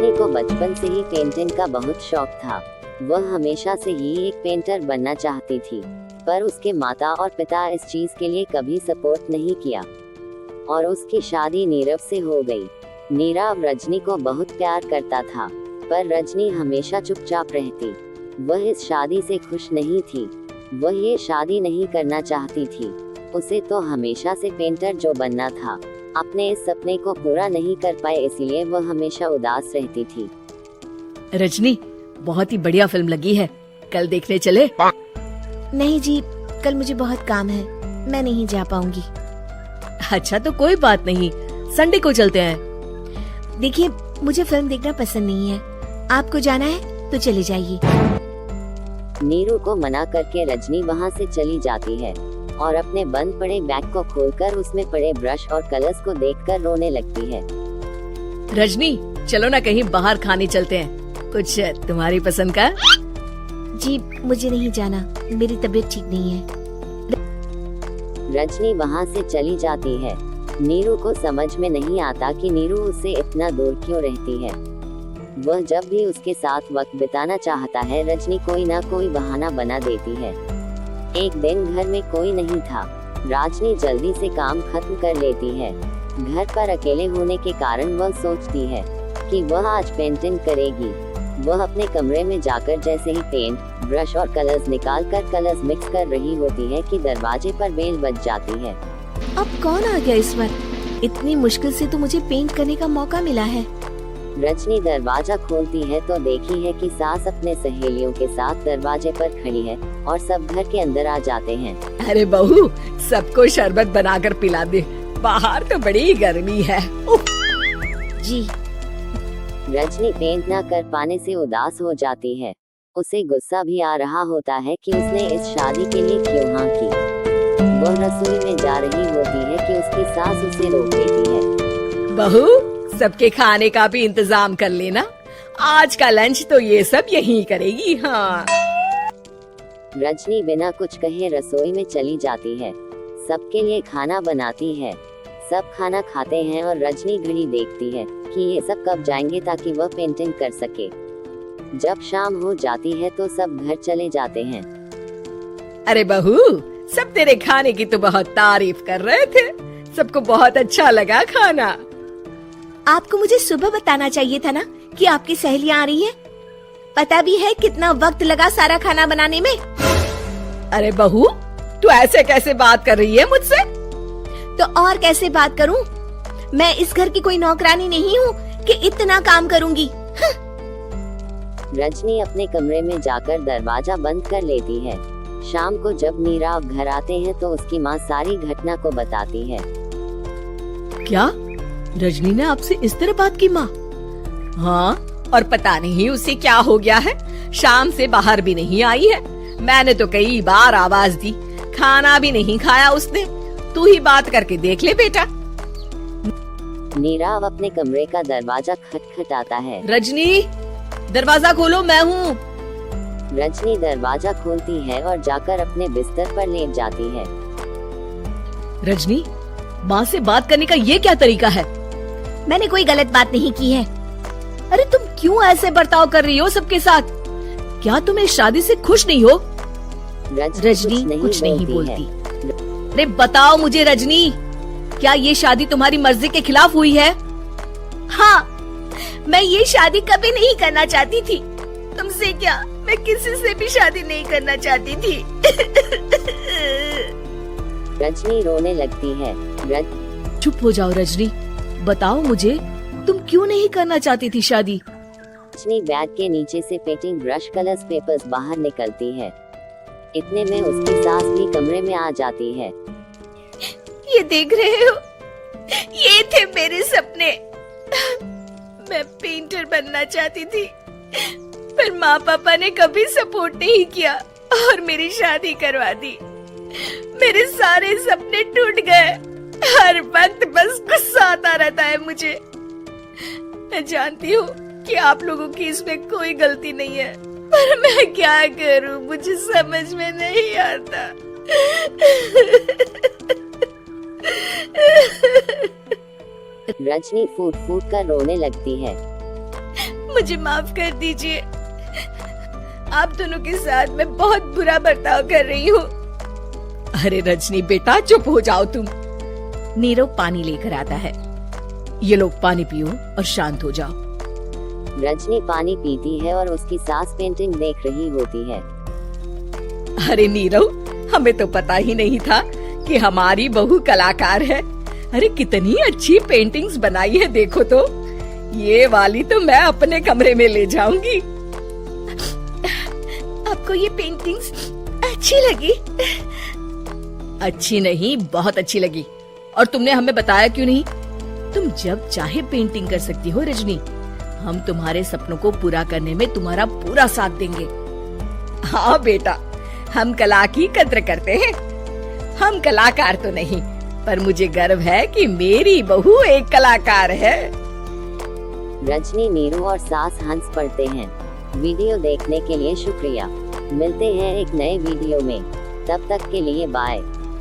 रजनी को बचपन से ही पेंटिंग का बहुत शौक था। वह हमेशा से ही एक पेंटर बनना चाहती थी, पर उसके माता और पिता इस चीज के लिए कभी सपोर्ट नहीं किया और उसकी शादी नीरव से हो गई। नीरव रजनी को बहुत प्यार करता था, पर रजनी हमेशा चुपचाप रहती। वह इस शादी से खुश नहीं थी। वह ये शादी नहीं करना चाहती थी। उसे तो हमेशा से पेंटर जो बनना था। अपने इस सपने को पूरा नहीं कर पाए, इसलिए वह हमेशा उदास रहती थी। रजनी, बहुत ही बढ़िया फिल्म लगी है, कल देखने चले? नहीं जी, कल मुझे बहुत काम है, मैं नहीं जा पाऊंगी। अच्छा तो कोई बात नहीं, संडे को चलते हैं। देखिए, मुझे फिल्म देखना पसंद नहीं है। आपको जाना है तो चले जाइए। नीरू को मना करके रजनी वहाँ से चली जाती है और अपने बंद पड़े बैग को खोलकर उसमें पड़े ब्रश और कलर्स को देखकर रोने लगती है। रजनी, चलो ना कहीं बाहर खाने चलते हैं, कुछ तुम्हारी पसंद का। जी, मुझे नहीं जाना, मेरी तबीयत ठीक नहीं है। रजनी वहाँ से चली जाती है। नीरू को समझ में नहीं आता कि नीरू उससे इतना दूर क्यों रहती है। वह जब भी उसके साथ वक्त बिताना चाहता है, रजनी कोई ना कोई बहाना बना देती है। एक दिन घर में कोई नहीं था। रजनी जल्दी से काम खत्म कर लेती है। घर पर अकेले होने के कारण वह सोचती है कि वह आज पेंटिंग करेगी। वह अपने कमरे में जाकर जैसे ही पेंट, ब्रश और कलर्स निकालकर कलर्स मिक्स कर रही होती है कि दरवाजे पर बेल बज जाती है। अब कौन आ गया इस वक्त? इतनी मुश्किल से तो मुझे पेंट करने का मौका मिला है। रजनी दरवाजा खोलती है तो देखी है कि सास अपने सहेलियों के साथ दरवाजे पर खड़ी है और सब घर के अंदर आ जाते हैं। अरे बहू, सबको शरबत बनाकर पिला दे, बाहर तो बड़ी गर्मी है। जी। रजनी पेंट ना कर पाने से उदास हो जाती है। उसे गुस्सा भी आ रहा होता है कि उसने इस शादी के लिए क्यों हाँ की। वह रसोई में जा रही होती है कि उसकी सास उसे रोक देती है। बहू, सबके खाने का भी इंतजाम कर लेना, आज का लंच तो ये सब यही करेगी। हाँ। रजनी बिना कुछ कहे रसोई में चली जाती है। सबके लिए खाना बनाती है। सब खाना खाते हैं और रजनी घड़ी देखती है कि ये सब कब जाएंगे ताकि वह पेंटिंग कर सके। जब शाम हो जाती है तो सब घर चले जाते हैं। अरे बहू, सब तेरे खाने की तो बहुत तारीफ कर रहे थे, सबको बहुत अच्छा लगा खाना। आपको मुझे सुबह बताना चाहिए था ना कि आपकी सहेलियां आ रही हैं। पता भी है कितना वक्त लगा सारा खाना बनाने में। अरे बहू, तू ऐसे कैसे बात कर रही है मुझसे? तो और कैसे बात करूं? मैं इस घर की कोई नौकरानी नहीं हूँ कि इतना काम करूंगी। रजनी अपने कमरे में जाकर दरवाजा बंद कर लेती है। शाम को जब नीरव घर आते हैं तो उसकी माँ सारी घटना को बताती है। क्या रजनी ने आपसे इस तरह बात की माँ? हाँ, और पता नहीं उसे क्या हो गया है, शाम से बाहर भी नहीं आई है। मैंने तो कई बार आवाज दी, खाना भी नहीं खाया उसने। तू ही बात करके देख ले बेटा। नीरव अपने कमरे का दरवाजा खटखटाता है। रजनी, दरवाजा खोलो, मैं हूँ। रजनी दरवाजा खोलती है और जाकर अपने बिस्तर पर लेट जाती है। रजनी, माँ से बात करने का ये क्या तरीका है? मैंने कोई गलत बात नहीं की है। अरे तुम क्यों ऐसे बर्ताव कर रही हो सबके साथ? क्या तुम इस शादी से खुश नहीं हो? रजनी कुछ नहीं बोलती। अरे बताओ मुझे रजनी, क्या ये शादी तुम्हारी मर्जी के खिलाफ हुई है? हाँ, मैं ये शादी कभी नहीं करना चाहती थी। तुमसे क्या, मैं किसी से भी शादी नहीं करना चाहती थी। रजनी रोने लगती है। चुप हो जाओ रजनी, बताओ मुझे, तुम क्यों नहीं करना चाहती थी शादी? रजनी बैग के नीचे से पेंटिंग ब्रश कलर्स पेपर्स बाहर निकलती है। इतने में उसकी सास भी कमरे में आ जाती है। ये देख रहे हो, ये थे मेरे सपने। मैं पेंटर बनना चाहती थी, पर माँ पापा ने कभी सपोर्ट नहीं किया और मेरी शादी करवा दी। मेरे सारे सपने टूट गए। हर वक्त बस गुस्सा आता रहता है मुझे। मैं जानती हूँ कि आप लोगों की इसमें कोई गलती नहीं है, पर मैं क्या करूँ, मुझे समझ में नहीं आता। रजनी फूट फूट कर रोने लगती है। मुझे माफ कर दीजिए। आप दोनों के साथ मैं बहुत बुरा बर्ताव कर रही हूँ। अरे रजनी बेटा चुप हो जाओ तुम। नीरव पानी लेकर आता है। ये लो पानी पियो और शांत हो जाओ। रजनी पानी पीती है और उसकी सास पेंटिंग देख रही होती है। अरे नीरव, हमें तो पता ही नहीं था कि हमारी बहू कलाकार है। अरे कितनी अच्छी पेंटिंग्स बनाई है, देखो तो। ये वाली तो मैं अपने कमरे में ले जाऊंगी। आपको ये पेंटिंग्स अच्छी लगी? अच्छी नहीं, बहुत अच्छी लगी। और तुमने हमें बताया क्यों नहीं? तुम जब चाहे पेंटिंग कर सकती हो रजनी। हम तुम्हारे सपनों को पूरा करने में तुम्हारा पूरा साथ देंगे। हाँ बेटा, हम कला की कद्र करते हैं। हम कलाकार तो नहीं, पर मुझे गर्व है कि मेरी बहू एक कलाकार है। रजनी, नीरू और सास हंस पड़ते हैं। वीडियो देखने के लिए शुक्रिया। मिलते हैं एक नए वीडियो में। तब तक के लिए बाय।